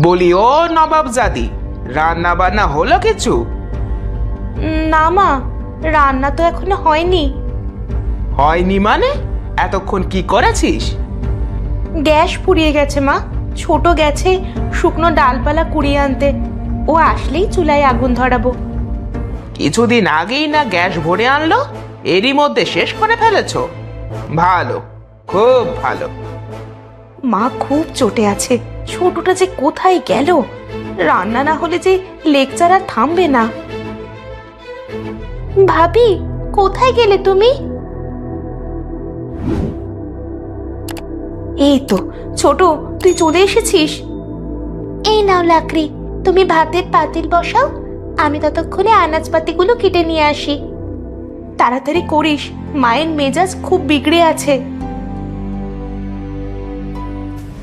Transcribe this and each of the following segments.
বলি ও নবাবজাদি, রান্না বান্না হলো কিছু? না মা, রান্না তো এখনো হয়নি। হয়নি মানে? এতক্ষণ কি করেছিস? গ্যাস ফুরিয়ে গেছে মা, ছোট গেছে শুকনো ডালপালা কুড়িয়ে আনতে। ও আসলেই চুলায় আগুন ধরাবো। কিছুদিন আগেই না গ্যাস ভরে আনলো, এরই মধ্যে শেষ করে ফেলেছো? ভালো, খুব ভালো। মা খুব চটে আছে, ছোটটা যে কোথায় গেল। রান্না না হলে যে লেকচার আর থামবে না। ভাবি, কোথায় গেলে তুমি? এই তো ছোট, তুই চলে এসেছিস। এই নাও লাকড়ি, তুমি ভাতের পাতিল বসাও, আমি ততক্ষণে আনাজপাতিগুলো কেটে নিয়ে আসি। তাড়াতাড়ি করিস, মায়ের মেজাজ খুব বিগড়ে আছে।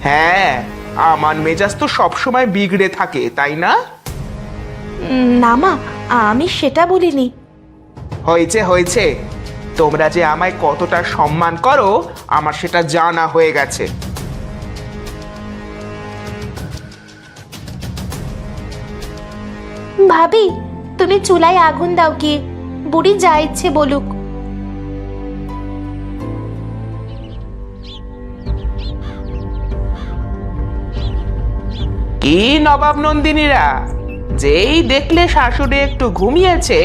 হ্যাঁ, আমার মেজাজ তো সবসময় বিগড়ে থাকে, তাই না? না মা, আমি সেটা বলিনি। হয়েছে হয়েছে, তোমরা যে আমায় কতটা সম্মান করো আমার সেটা জানা হয়ে গেছে। ভাবি, তুমি চুলায় আগুন দাও কি, বুড়ি যা ইচ্ছে বলুক। কি নবাব নন্দিনীরা, যেই দেখলে শাশুড়ি একটু ঘুমিয়েছে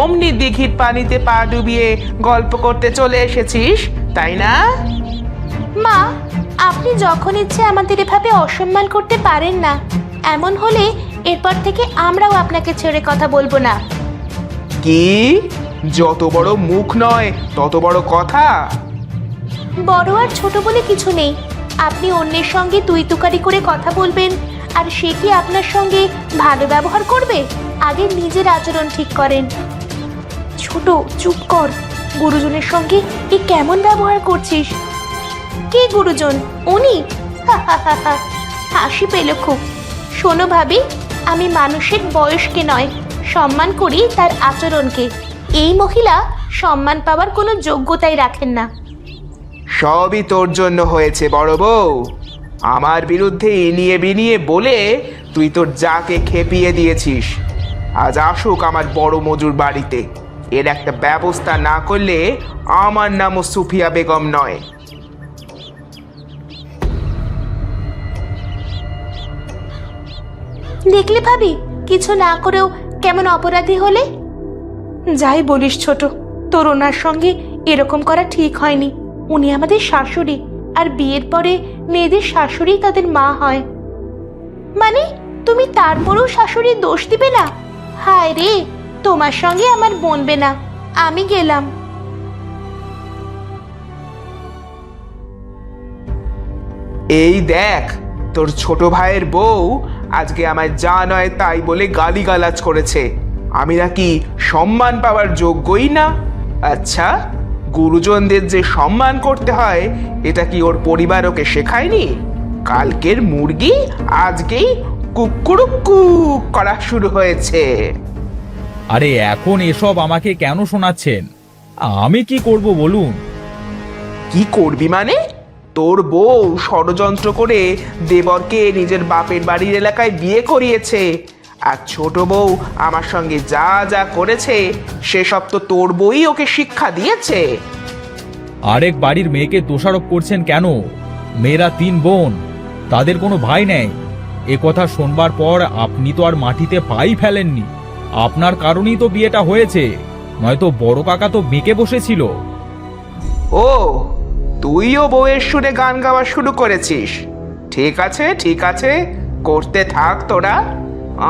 অমনি দিঘির পানিতে পা ডুবিয়ে গল্প করতে চলে এসেছিস, তাই না? মা, আপনি যখন ইচ্ছে আমাদের এভাবে অসম্মান করতে পারেন না। এমন হলে এরপর থেকে আমরাও আপনাকে ছেড়ে কথা বলবো না। কি? যত বড় মুখ নয় তত বড় কথা। বড় আর ছোট বলে কিছু নেই। আপনি অন্যের সঙ্গে তুই তুকারি করে কথা বলবেন, আর সে কি আপনার সঙ্গে ভালো ব্যবহার করবে? আগে নিজের আচরণ ঠিক করেন। ছোট, চুপ কর। গুরুজনের সঙ্গে এ কেমন ব্যবহার করছিস? কে গুরুজন? উনি? হাসি পেল খুব। শোনো ভাবি, আমি মানুষের বয়সকে নয়, সম্মান করি তার আচরণকে। এই মহিলা সম্মান পাওয়ার কোনো যোগ্যতাই রাখেন না। সবই তোর জন্য হয়েছে বড় বউ। আমার বিরুদ্ধে ইনিয়ে বিনিয়ে বলে তুই তোর যাকে খেপিয়ে দিয়েছিস। আজ আসুক আমার বড় মজুর বাড়িতে, এর একটা ব্যবস্থা না করলে আমার নামও সুফিয়া বেগম নয়। দেখলে ভাবি, কিছু না করেও কেমন অপরাধী হলে। যাই বলিস ছোট, তোর ওনার সঙ্গে এরকম করা ঠিক হয়নি। উনি আমাদের শাশুড়ি, আর বিয়ের পরে মেয়েদের শাশুড়ি তাদের মা হয়। মানে তুমি তারপরেও শাশুড়ির দোষ দিবে না? হায় রে, তোমার সঙ্গে আমার বনবে না, আমি গেলাম। এই দেখ, তোর ছোট ভাইয়ের বউ আজকে আমায় যা নয় তাই বলে গালিগালাজ করেছে। আমি নাকি সম্মান পাওয়ার যোগ্যই না? আচ্ছা, গুরুজনদের যে সম্মান করতে হয় এটা কি ওর পরিবার ওকে শেখায়নি? কালকের মুরগি আজকেই কুকুরুকু করা শুরু হয়েছে। আরে এখন এসব আমাকে কেন শোনাচ্ছেন? আমি কি করব বলুন? কি করবি মানে? তোর বউ ষড়যন্ত্র করে দেবরকে নিজের বাপের বাড়ির এলাকায় বিয়ে করিয়েছে, আর ছোট বউ আমার সঙ্গে যা যা করেছে সেসব তো তোর বউই ওকে শিক্ষা দিয়েছে। আরেক বাড়ির মেয়েকে দোষারোপ করছেন কেন? মেয়েরা 3 বোন, তাদের কোনো ভাই নেই। এ কথা শোনবার পর আপনি তো আর মাটিতে পাই ফেলেননি। আপনার কারণেই তো বিয়েটা হয়েছে, নয়তো বড় কাকা তো বেঁকে বসেছিল। ও, তুইও বউয়ের সুরে গান গাওয়া শুরু করেছিস? ঠিক আছে ঠিক আছে, করতে থাক তোরা,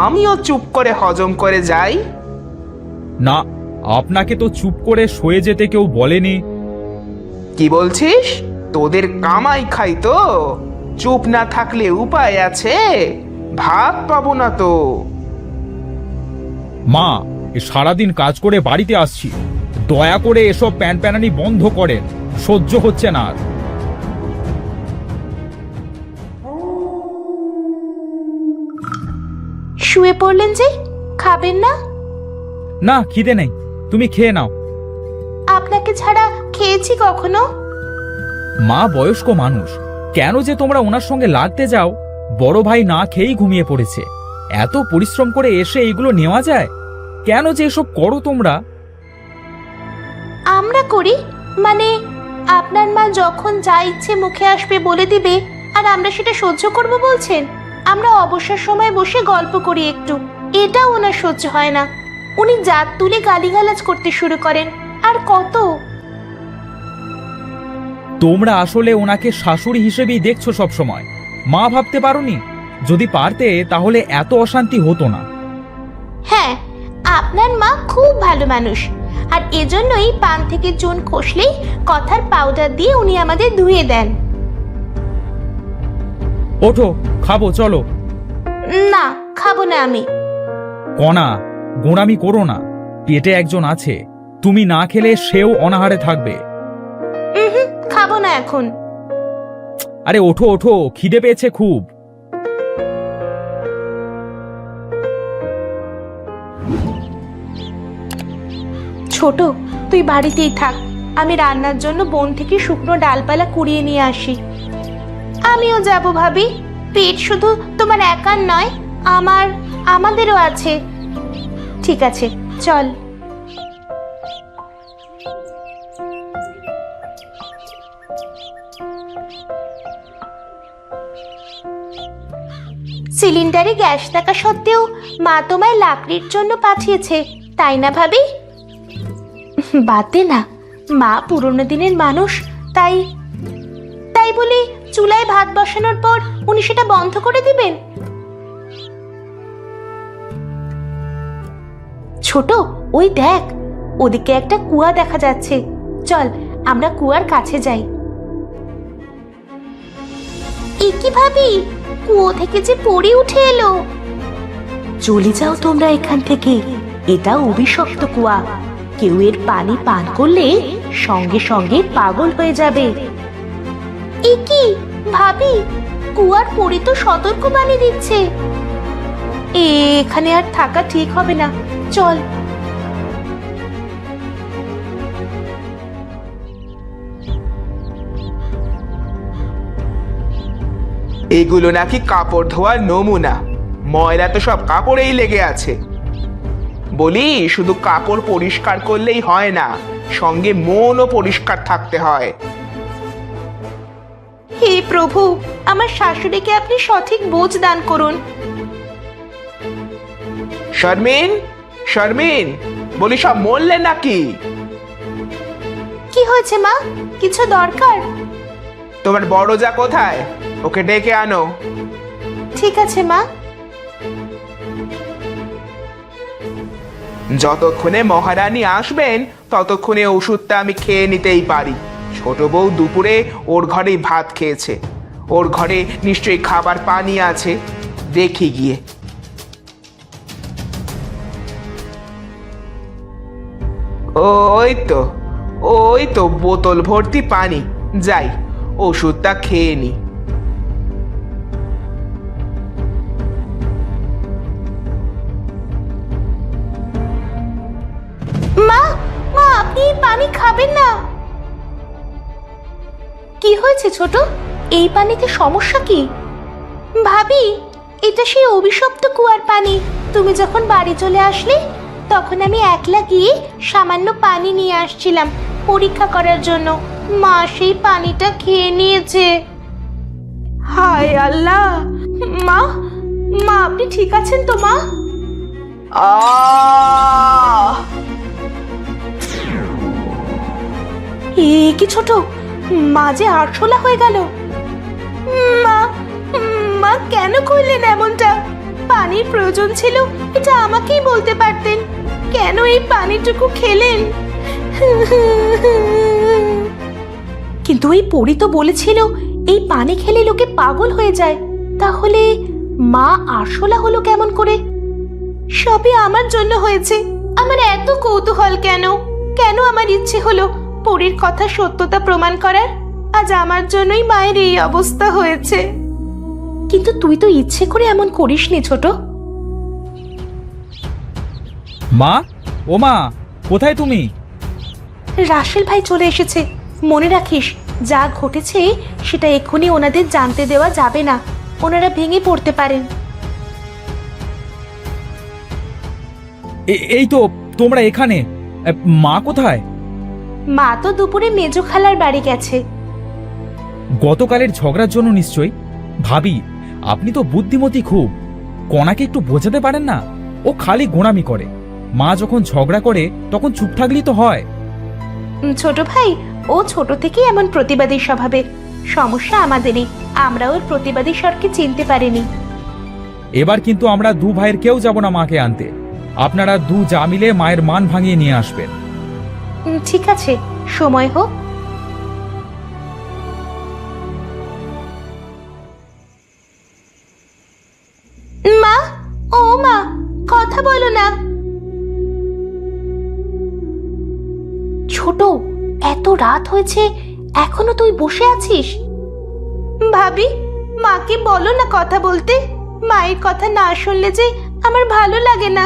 আমিও চুপ করে হজম করে যাই। না, আপনাকে তো চুপ করে সয়ে যেতে কেউ বলেনি। কি বলছিস? তোদের কামাই খাই তো, চুপ না থাকলে উপায় আছে? ভাত পাবো না তো। মা, এ সারাদিন কাজ করে বাড়িতে আসছি, দয়া করে এসব প্যানপ্যানানি বন্ধ করেন, সহ্য হচ্ছে না আর। শুয়ে পড়লেন যে, খাবেন না? না, খিদে নেই, তুমি খেয়ে নাও। আপনাকে ছাড়া খেয়েছি কখনো? মা বয়স্ক মানুষ, কেন যে তোমরা ওনার সঙ্গে লাগতে যাও? বড় ভাই না খেয়েই ঘুমিয়ে পড়েছে। এত পরিশ্রম করে এসে এইগুলো নেওয়া যায়? কেন যে এসব করো তোমরা? আমরা করি মানে আপনার মা যখন যা ইচ্ছে মুখে আসবে বলে দিবে আর আমরা সেটা সহ্য করব বলছেন? আমরা অবসর সময় বসে গল্প করি একটু, এটাও ওনার সহ্য হয় না। উনি জাত তুলে গালিগালাজ করতে শুরু করেন। আর কত! তোমরা আসলে ওনাকে শাশুড়ি হিসেবেই দেখছো সব সময়। মা ভাবতে পারোনি? যদি পারতে তাহলে এত অশান্তি হতো না। হ্যাঁ, আপনার মা খুব ভালো মানুষ, আর এজন্যই পান থেকে চুন খসলেই কথার পাউডার দিয়ে উনি আমাদের ধুয়ে দেন। ওঠো, খাবো, চলো। না, খাবো না আমি। কণা, গোঁড়ামি করো না। পেটে একজন আছে, তুমি না খেলে সেও অনাহারে থাকবে। খাবো না এখন। আরে ওঠো ওঠো, খিদে পেয়েছে খুব। ছোট, তুই বাড়িতেই থাক, আমি রান্নার জন্য বন থেকে শুকনো ডালপালা কুড়িয়ে নিয়ে আসি। আমিও যাব ভাবি। পেট শুধু তোমার একার নয়, আমাদেরও আছে। ঠিক আছে, চল। সিলিন্ডারে গ্যাস থাকা সত্ত্বেও মা তোমায় লাকড়ির জন্য পাঠিয়েছে, তাই না ভাবি? বাদ দে না, মা পুরনো দিনের মানুষ, তাই তাই বলে চুলায় ভাত বসানোর পর উনি সেটা বন্ধ করে দিবেন? ছোট, ওই দেখ, ওদিকে একটা কুয়া দেখা যাচ্ছে। চল, আমরা কুয়ার কাছে যাই। এ কি ভাবি, কুয়ো থেকে যে পড়ে উঠে এলো! চলে যাও তোমরা এখান থেকে, এটা অভিশপ্ত কুয়া। কেউ এর পানি পান করলে সঙ্গে সঙ্গে পাগল হয়ে যাবে। এ কি ভাবি, কুয়ার পরি তো সতর্কবাণী দিচ্ছে। এখানে আর থাকা ঠিক হবে না, চল। এগুলো নাকি কাপড় ধোয়ার নমুনা। ময়লা তো সব কাপড়েই লেগে আছে। বলি, শুধু কাপড় পরিষ্কার করলেই হয় না, সঙ্গে মনও পরিষ্কার থাকতে হয়। হে প্রভু, আমার শাশুড়িকে আপনি সঠিক বোঝ দান করুন। শারমিন, শারমিন, বলি সব মরলে নাকি? কি হয়েছে মা, কিছু দরকার? তোমার বড় যা কোথায়? ওকে ডেকে আনো। ঠিক আছে মা। যতক্ষণে মহারানী আসবেন ততক্ষণে ওষুধটা আমি খেয়ে নিতেই পারি। ছোট বউ দুপুরে ওর ঘরেই ভাত খেয়েছে। ওর ঘরে নিশ্চয়ই খাবার পানি আছে, দেখি গিয়ে। ওই তো বোতল ভর্তি পানি। যাই, ওষুধটা খেয়ে নি। মা, মা, আপনি এই পানি খাবেন না। কি হয়েছে ছোট, এই পানিতে সমস্যা কি? ভাবি, এটা সেই অভিশপ্ত কুয়ার পানি। তুমি যখন বাড়ি চলে আসলে তখন আমি একলা গিয়ে সামান্য পানি নিয়ে আসছিলাম পরীক্ষা করার জন্য। মা সেই পানিটা খেয়ে নিয়েছে। হায় আল্লাহ! মা, মা, আপনি ঠিক আছেন তো মা? এ কি ছোট, মা যে আরশোলা হয়ে গেল। মা, মা, কেন করলেন এমনটা? পানির প্রয়োজন ছিল, এটা আমাকেই বলতে পারতেন। কেন এই পানিটুকু খেলেন? কিন্তু এই পরী তো বলেছিল এই পানি খেলে লোকে পাগল হয়ে যায়। তাহলে মা আরশোলা হলো কেমন করে? সবই আমার জন্য হয়েছে। আমার এত কৌতূহল কেন? কেন আমার ইচ্ছে হলো পরীর কথা সত্যতা প্রমাণ করার? আজ আমার জন্যই মায়ের এই অবস্থা হয়েছে। কিন্তু তুই তো ইচ্ছে করে এমন করিসনি ছোট। মা, ও মা, কোথায় তুমি? রাসেল ভাই চলে এসেছে। মনে রাখিস, যা ঘটেছে সেটা এক্ষুনি ওনাদের জানতে দেওয়া যাবে না, ওনারা ভেঙে পড়তে পারেন। এই তো তোমরা এখানে। মা কোথায়? মা তো দুপুরে মেজো খালার বাড়ি গেছে। গতকালের ঝগড়ার জন্য নিশ্চয়ই। ভাবি, আপনি তো বুদ্ধিমতী খুব, কণাকে একটু বোঝাতে পারেন না? ও খালি গোঁড়ামি করে। মা যখন ঝগড়া করে তখন চুপ থাকলেই তো হয়। ছোট ভাই, ও ছোট থেকেই এমন প্রতিবাদী স্বভাবের। সমস্যা আমাদেরই, আমরা ওর প্রতিবাদী স্বরকে চিনতে পারিনি। এবার কিন্তু আমরা দু ভাইয়ের কেউ যাব না মাকে আনতে। আপনারা দু যা মিলে মায়ের মান ভাঙিয়ে নিয়ে আসবেন। ঠিক আছে, সময় হোক। মা, ও মা, কথা বলো না। ছোট, এত রাত হয়েছে, এখনো তুই বসে আছিস? ভাবি, মাকে বলো না কথা বলতে। মায়ের কথা না শুনলে যে আমার ভালো লাগে না।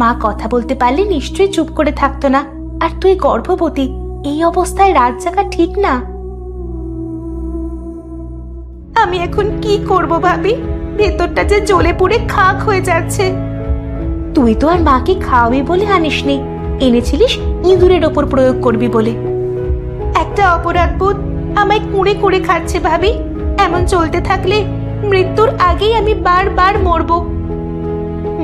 মা কথা বলতে পারলে নিশ্চয়ই চুপ করে থাকতো না। আর তুই গর্ভবতী, এই অবস্থায় রাত জাগা ঠিক না। আমি এখন কি করব ভাবি? ভেতরটা যে জ্বলে পুড়ে খাক হয়ে যাচ্ছে। তুই তো আর মাকে খাওয়াবি বলে আনিসনি, এনেছিলিস ইঁদুরের ওপর প্রয়োগ করবি বলে। একটা অপরাধবোধ আমায় কুঁড়ে কুঁড়ে খাচ্ছে ভাবি। এমন চলতে থাকলে মৃত্যুর আগেই আমি বারবার মরব।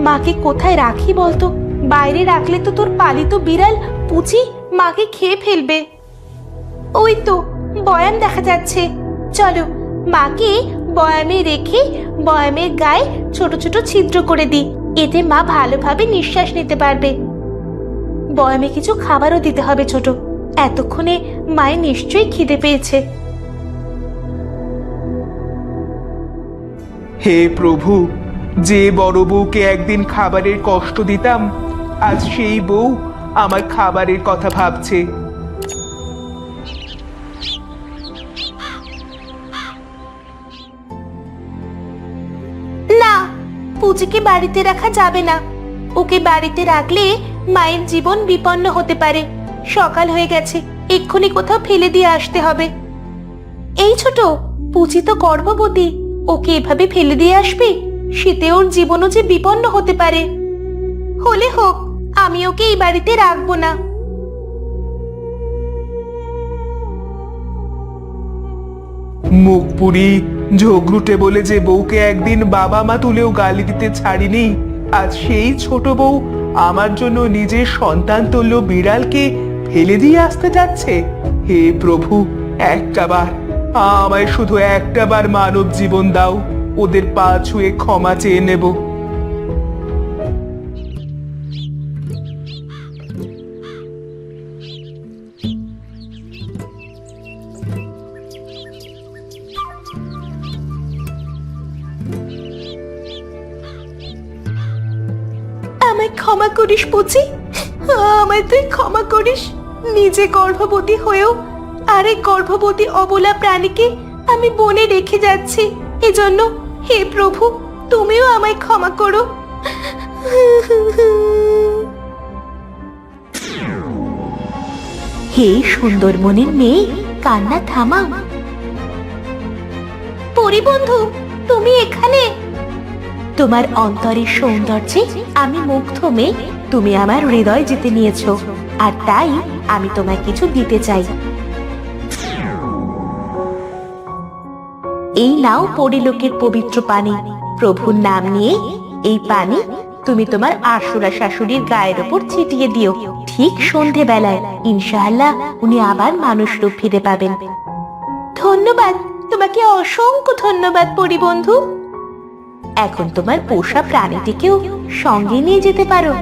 মাকে কোথায় রাখি বলতো? বাইরে রাখলে তো তোর পালিত বিড়াল পুচি মাকে খেয়ে ফেলবে। ওই তো বয়াম দেখা যাচ্ছে, চলো মাকে বয়ামে রেখে বয়ামের গায়ে ছোট ছোট ছিদ্র করে দিই, এতে মা ভালোভাবে নিঃশ্বাস নিতে পারবে। বয়ামে কিছু খাবারও দিতে হবে ছোট, এতক্ষণে মায়ের নিশ্চয়ই খিদে পেয়েছে। হে প্রভু, যে বড় বউকে একদিন খাবারের কষ্ট দিতাম, আজ সেই বউ আমার খাবারের কথা ভাবছে। না, পুচিকে বাড়িতে রাখা যাবে না। ওকে বাড়িতে রাখলে মায়ের জীবন বিপন্ন হতে পারে। সকাল হয়ে গেছে, এক্ষুনি কোথাও ফেলে দিয়ে আসতে হবে। এই ছোট, পুচি তো গর্ভবতী, ওকে এভাবে ফেলে দিয়ে আসবে? শীতে ওর জীবনও যে বিপন্ন হতে পারে। হলে হোক, আমি ওকে এই বাড়িতে রাখবো না। মুখ পুরি ঝগড়ুটে বলে যে বউকে একদিন বাবা মা তুলেও গালি দিতে ছাড়িনি, আজ সেই ছোট বউ আমার জন্য নিজের সন্তান তুল্য বিড়ালকে ফেলে দিয়ে আসতে যাচ্ছে। হে প্রভু, একটাবার আমায় শুধু একটাবার মানব জীবন দাও, ওদের পা ছুঁয়ে ক্ষমা চেয়ে নেব। আমায় ক্ষমা করিস পুচি, আমায় তুই ক্ষমা করিস। নিজে গর্ভবতী হয়েও আরেক গর্ভবতী অবলা প্রাণীকে আমি বনে রেখে যাচ্ছি। এজন্য হে প্রভু, তুমিও আমায় ক্ষমা করো। হে সুন্দর মনের মেয়ে, কান্না থামাও। পরিবন্ধু, তুমি এখানে? তোমার অন্তরের সৌন্দর্যে আমি মুগ্ধ মেয়ে। তুমি আমার হৃদয় জিতে নিয়েছো, আর তাই আমি তোমায় কিছু দিতে চাই। এই নাও পরিলোকের পবিত্র পানি। প্রভুর নাম নিয়ে এই পানি তুমি তোমার আশুরা শাশুড়ির গায়ের ওপর ছিটিয়ে দিও। ঠিক সন্ধেবেলায় ইনশাআল্লাহ উনি আবার মানুষ রূপ ফিরে পাবেন। ধন্যবাদ, তোমাকে অসংখ্য ধন্যবাদ পরিবন্ধু। এখন তোমার পোষা প্রাণীটিকেও সঙ্গে নিয়ে যেতে পারো।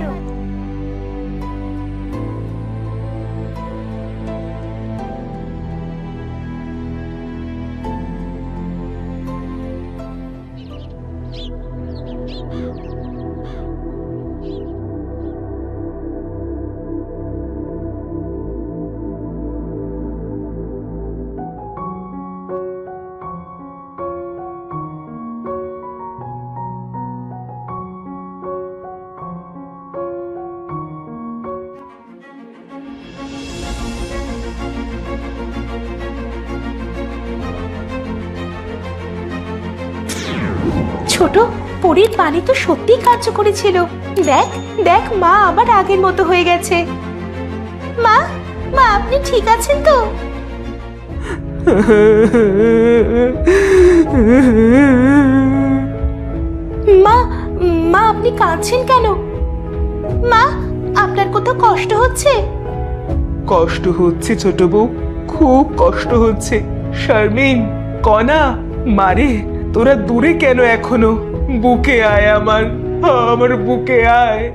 ছোট, পরীর পানি তো সত্যিই কার্যকরী ছিল। দেখ দেখ, মা আবার আগের মতো হয়ে গেছে। মা, মা আপনি ঠিক আছেন তো? মা, মা আপনি কাঁদছেন কেন? মা, আপনার কোথাও কষ্ট হচ্ছে? কষ্ট হচ্ছে ছোট বউ, খুব কষ্ট হচ্ছে। শারমিন, কনা, মারে, তোরা দূরে কেন এখনো? বুকে আয় আমার, আমার বুকে আয়।